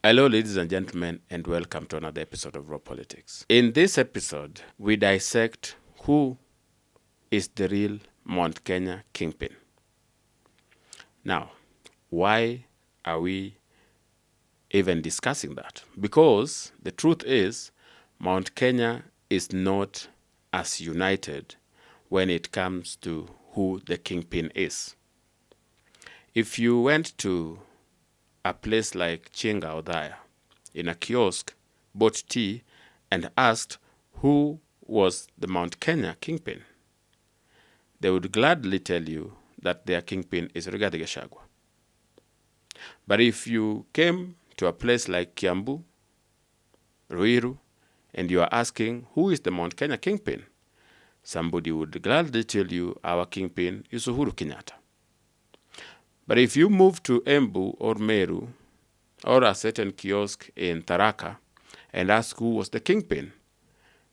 Hello, ladies and gentlemen, and welcome to another episode of Raw Politics. In this episode, we dissect who is the real Mount Kenya kingpin. Now, why are we even discussing that? Because the truth is, Mount Kenya is not as united when it comes to who the kingpin is. If you went to a place like Chinga Odhaya in a kiosk, bought tea, and asked who was the Mount Kenya kingpin, they would gladly tell you that their kingpin is Rigathi Gachagua. But if you came to a place like Kiambu, Ruiru, and you are asking who is the Mount Kenya kingpin, somebody would gladly tell you our kingpin is Uhuru Kenyatta. But if you move to Embu or Meru or a certain kiosk in Tharaka and ask who was the kingpin,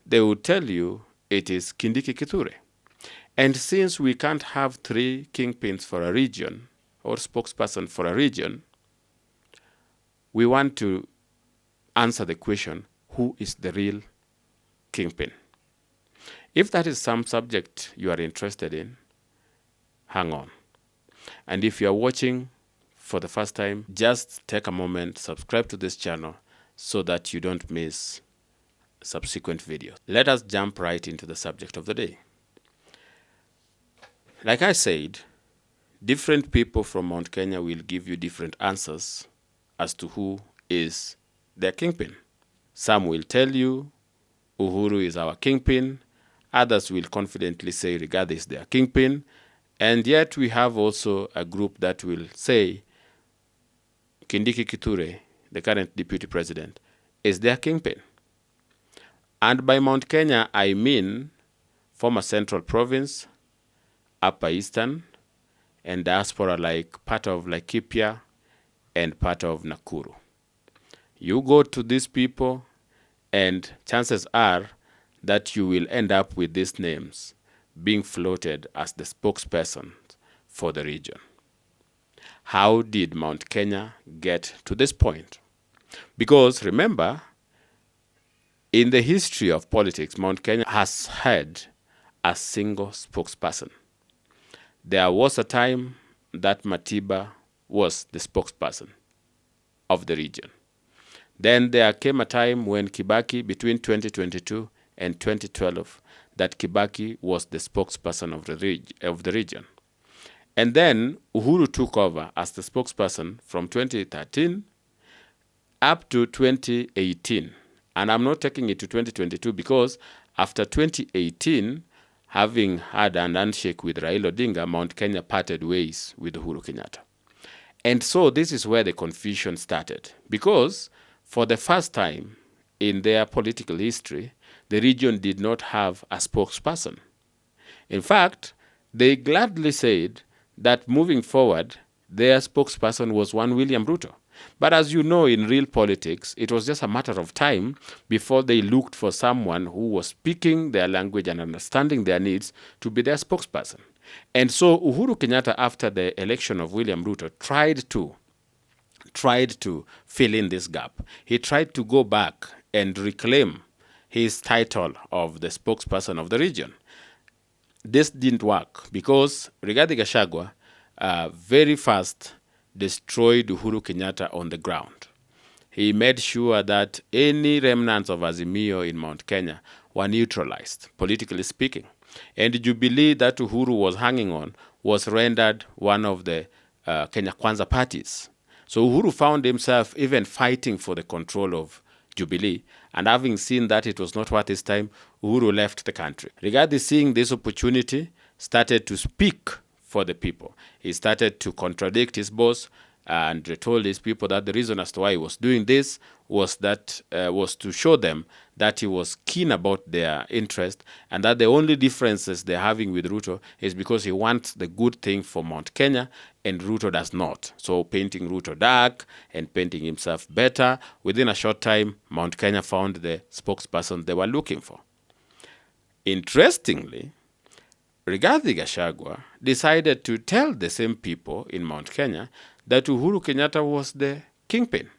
they would tell you it is Kindiki Kithure. And since we can't have three kingpins for a region or spokesperson for a region, we want to answer the question, who is the real kingpin? If that is some subject you are interested in, hang on. And if you are watching for the first time, just take a moment, subscribe to this channel so that you don't miss subsequent videos. Let us jump right into the subject of the day. Like I said, different people from Mount Kenya will give you different answers as to who is their kingpin. Some will tell you Uhuru is our kingpin. Others will confidently say Rigathi is their kingpin. And yet we have also a group that will say Kindiki Kithure, the current deputy president, is their kingpin. And by Mount Kenya, I mean former Central Province, Upper Eastern, and diaspora like part of Laikipia and part of Nakuru. You go to these people, and chances are that you will end up with these names being floated as the spokesperson for the region. How did Mount Kenya get to this point? Because remember, in the history of politics, Mount Kenya has had a single spokesperson. There was a time that Matiba was the spokesperson of the region. Then there came a time when Kibaki, between 2022 and 2012, that Kibaki was the spokesperson of the region. And then Uhuru took over as the spokesperson from 2013 up to 2018. And I'm not taking it to 2022 because after 2018, having had an handshake with Raila Odinga, Mount Kenya parted ways with Uhuru Kenyatta. And so this is where the confusion started. Because for the first time in their political history, the region did not have a spokesperson. In fact, they gladly said that moving forward, their spokesperson was one William Ruto. But as you know, in real politics, it was just a matter of time before they looked for someone who was speaking their language and understanding their needs to be their spokesperson. And so Uhuru Kenyatta, after the election of William Ruto, tried to fill in this gap. He tried to go back and reclaim his title of the spokesperson of the region. This didn't work because Rigathi Gachagua very fast destroyed Uhuru Kenyatta on the ground. He made sure that any remnants of Azimio in Mount Kenya were neutralized, politically speaking. And Jubilee that Uhuru was hanging on was rendered one of the Kenya Kwanza parties. So Uhuru found himself even fighting for the control of Jubilee, and having seen that it was not worth his time, Uhuru left the country. Rigathi, seeing this opportunity, started to speak for the people. He started to contradict his boss and told his people that the reason as to why he was doing this was to show them that he was keen about their interest, and that the only differences they're having with Ruto is because he wants the good thing for Mount Kenya and Ruto does not. So painting Ruto dark and painting himself better, within a short time, Mount Kenya found the spokesperson they were looking for. Interestingly, Rigathi Gachagua decided to tell the same people in Mount Kenya that Uhuru Kenyatta was the kingpin.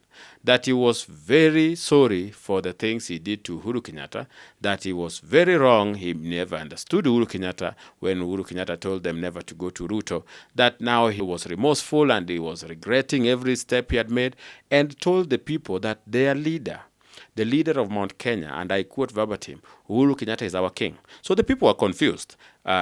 that he was very sorry for the things he did to Uhuru Kenyatta, that he was very wrong. He never understood Uhuru Kenyatta when Uhuru Kenyatta told them never to go to Ruto, that now he was remorseful and he was regretting every step he had made, and told the people that their leader, the leader of Mount Kenya, and I quote verbatim, Uhuru Kenyatta is our king. So the people are confused.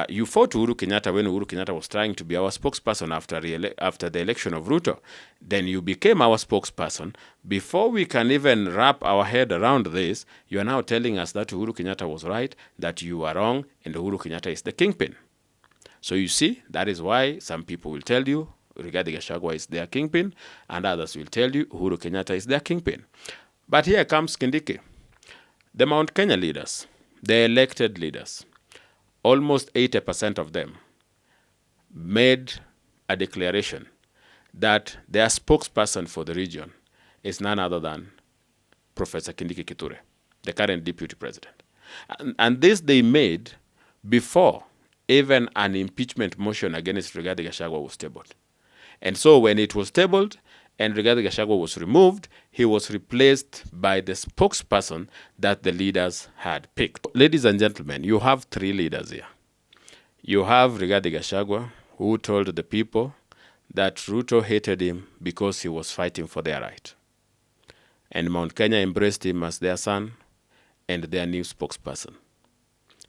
You fought Uhuru Kenyatta when Uhuru Kenyatta was trying to be our spokesperson after the election of Ruto. Then you became our spokesperson. Before we can even wrap our head around this, you are now telling us that Uhuru Kenyatta was right, that you are wrong, and Uhuru Kenyatta is the kingpin. So you see, that is why some people will tell you Rigathi Gachagua is their kingpin, and others will tell you Uhuru Kenyatta is their kingpin. But here comes Kindiki. The Mount Kenya leaders, the elected leaders, almost 80% of them made a declaration that their spokesperson for the region is none other than Professor Kindiki Kithure, the current deputy president. And this they made before even an impeachment motion against Rigathi Gachagua was tabled. And so when it was tabled and Rigathi Gachagua was removed, he was replaced by the spokesperson that the leaders had picked. Ladies and gentlemen, you have three leaders here. You have Rigathi Gachagua, who told the people that Ruto hated him because he was fighting for their right. And Mount Kenya embraced him as their son and their new spokesperson.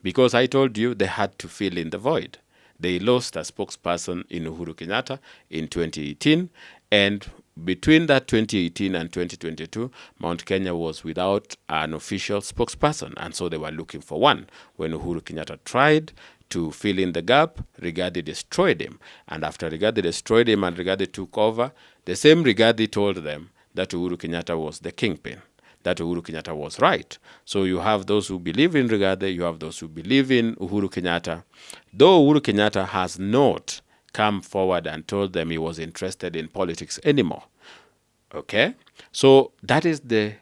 Because I told you they had to fill in the void. They lost a spokesperson in Uhuru Kenyatta in 2018, and between that 2018 and 2022, Mount Kenya was without an official spokesperson, and so they were looking for one. When Uhuru Kenyatta tried to fill in the gap, Rigathi destroyed him. And after Rigathi destroyed him and Rigathi took over, the same Rigathi told them that Uhuru Kenyatta was the kingpin, that Uhuru Kenyatta was right. So you have those who believe in Rigathi, you have those who believe in Uhuru Kenyatta. Though Uhuru Kenyatta has not come forward and told them he was interested in politics anymore. Okay? So that is the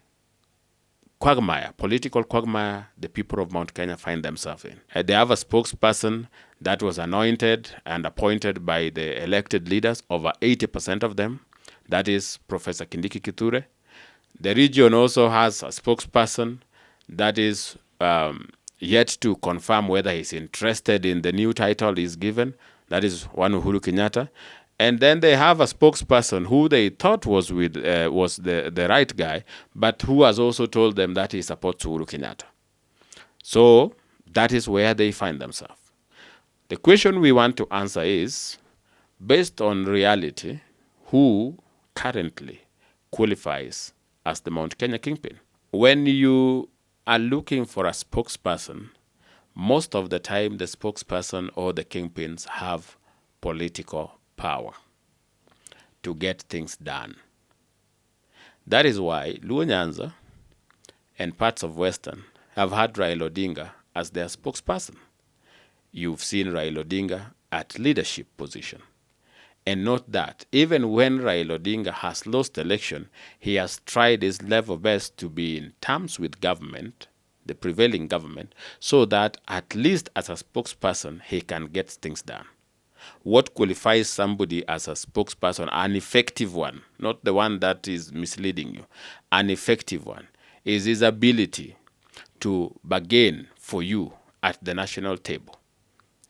quagmire, political quagmire the people of Mount Kenya find themselves in. They have a spokesperson that was anointed and appointed by the elected leaders, over 80% of them. That is Professor Kindiki Kithure. The region also has a spokesperson that is yet to confirm whether he's interested in the new title he's given. That is one Uhuru Kenyatta. And then they have a spokesperson who they thought was the right guy, but who has also told them that he supports Uhuru Kenyatta. So that is where they find themselves. The question we want to answer is, based on reality, who currently qualifies as the Mount Kenya kingpin? When you are looking for a spokesperson, most of the time the spokesperson or the kingpins have political power to get things done. That is why Luo Nyanza and parts of Western have had Raila Odinga as their spokesperson. You've seen Raila Odinga at leadership position. And note that even when Raila Odinga has lost election, he has tried his level best to be in terms with government, the prevailing government, so that at least as a spokesperson, he can get things done. What qualifies somebody as a spokesperson, an effective one, not the one that is misleading you, an effective one, is his ability to bargain for you at the national table.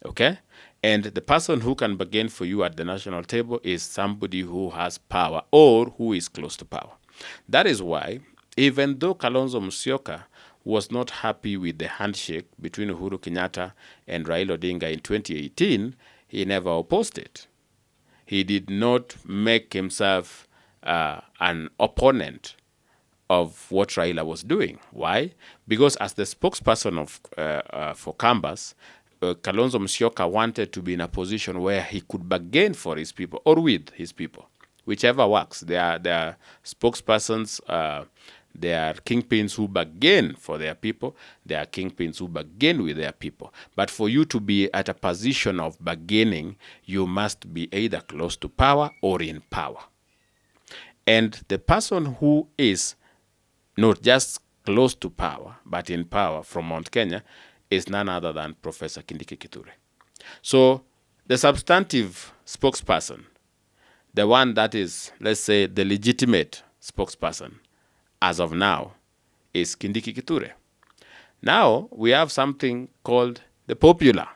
Okay? And the person who can bargain for you at the national table is somebody who has power or who is close to power. That is why, even though Kalonzo Musyoka was not happy with the handshake between Uhuru Kenyatta and Raila Odinga in 2018, he never opposed it. He did not make himself an opponent of what Raila was doing. Why? Because as the spokesperson for Canvas, Kalonzo Musyoka wanted to be in a position where he could bargain for his people or with his people, whichever works. They are spokespersons, they are kingpins who bargain for their people. They are kingpins who bargain with their people. But for you to be at a position of bargaining, you must be either close to power or in power. And the person who is not just close to power, but in power from Mount Kenya is none other than Professor Kindiki Kithure. So the substantive spokesperson, the one that is, let's say, the legitimate spokesperson, as of now, is Kindiki Kithure. Now, we have something called the popular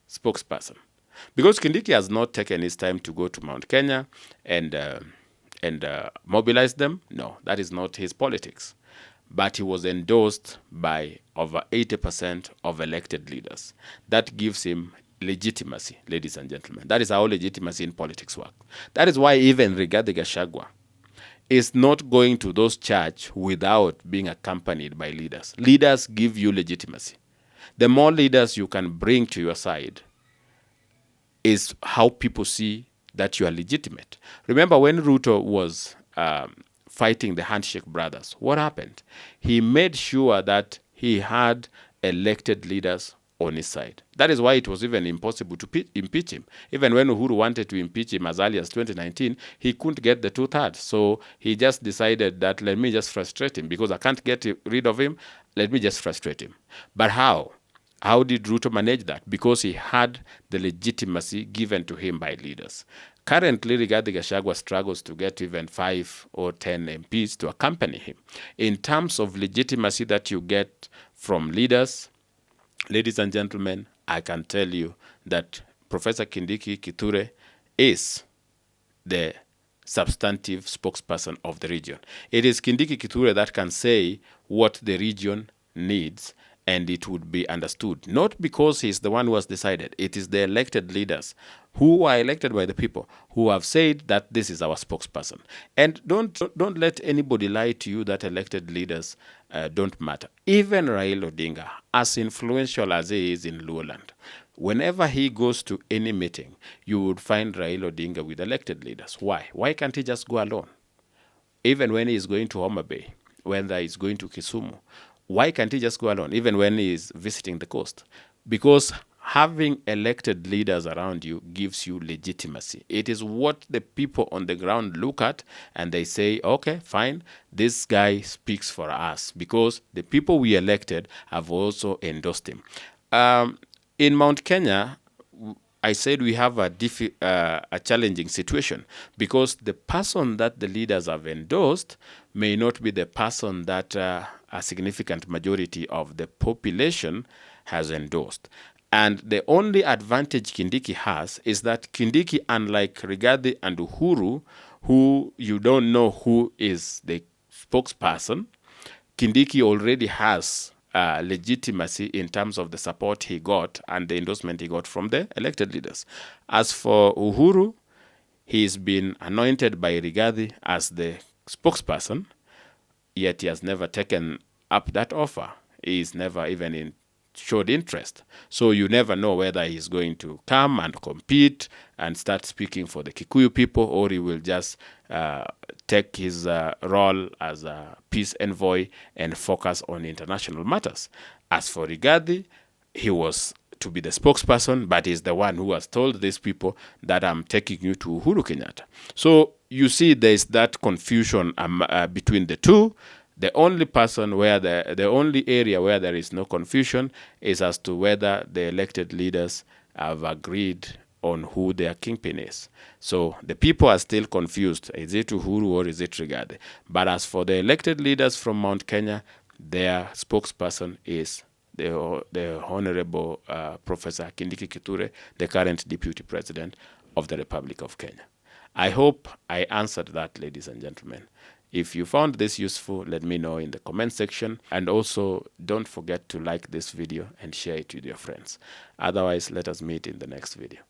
spokesperson. Because Kindiki has not taken his time to go to Mount Kenya and mobilize them, no, that is not his politics. But he was endorsed by over 80% of elected leaders. That gives him legitimacy, ladies and gentlemen. That is how legitimacy in politics works. That is why even Rigathi Gachagua is not going to those church without being accompanied by leaders. Leaders give you legitimacy. The more leaders you can bring to your side is how people see that you are legitimate. Remember when Ruto was fighting the Handshake Brothers, what happened? He made sure that he had elected leaders on his side. That is why it was even impossible to impeach him. Even when Uhuru wanted to impeach him as early as 2019, he couldn't get the 2/3. So he just decided that let me just frustrate him because I can't get rid of him. Let me just frustrate him. But how? How did Ruto manage that? Because he had the legitimacy given to him by leaders. Currently, Rigathi Gachagua struggles to get even 5 or 10 MPs to accompany him. In terms of legitimacy that you get from leaders, ladies and gentlemen, I can tell you that Professor Kindiki Kithure is the substantive spokesperson of the region. It is Kindiki Kithure that can say what the region needs and it would be understood. Not because he's the one who has decided. It is the elected leaders who are elected by the people who have said that this is our spokesperson. And don't let anybody lie to you that elected leaders don't matter. Even Raila Odinga, as influential as he is in Luoland, whenever he goes to any meeting, you would find Raila Odinga with elected leaders. Why? Why can't he just go alone? Even when he is going to Homa Bay, whether he's going to Kisumu, why can't he just go alone, even when he is visiting the coast? Because having elected leaders around you gives you legitimacy. It is what the people on the ground look at and they say, okay, fine, this guy speaks for us because the people we elected have also endorsed him. In Mount Kenya, I said we have a challenging situation because the person that the leaders have endorsed may not be the person that a significant majority of the population has endorsed. And the only advantage Kindiki has is that Kindiki, unlike Rigathi and Uhuru, who you don't know who is the spokesperson, Kindiki already has legitimacy in terms of the support he got and the endorsement he got from the elected leaders. As for Uhuru, he's been anointed by Rigathi as the spokesperson, yet he has never taken up that offer. He's never even showed interest. So you never know whether he's going to come and compete and start speaking for the Kikuyu people, or he will just take his role as a peace envoy and focus on international matters. As for Rigathi, he was to be the spokesperson, but he's the one who has told these people that I'm taking you to Uhuru Kenyatta. So you see there's that confusion between the two. The only person where the only area where there is no confusion is as to whether the elected leaders have agreed on who their kingpin is. So the people are still confused. Is it Uhuru or is it Rigathi? But as for the elected leaders from Mount Kenya, their spokesperson is the Honorable Professor Kindiki Kithure, the current Deputy President of the Republic of Kenya. I hope I answered that, ladies and gentlemen. If you found this useful, let me know in the comment section. And also, don't forget to like this video and share it with your friends. Otherwise, let us meet in the next video.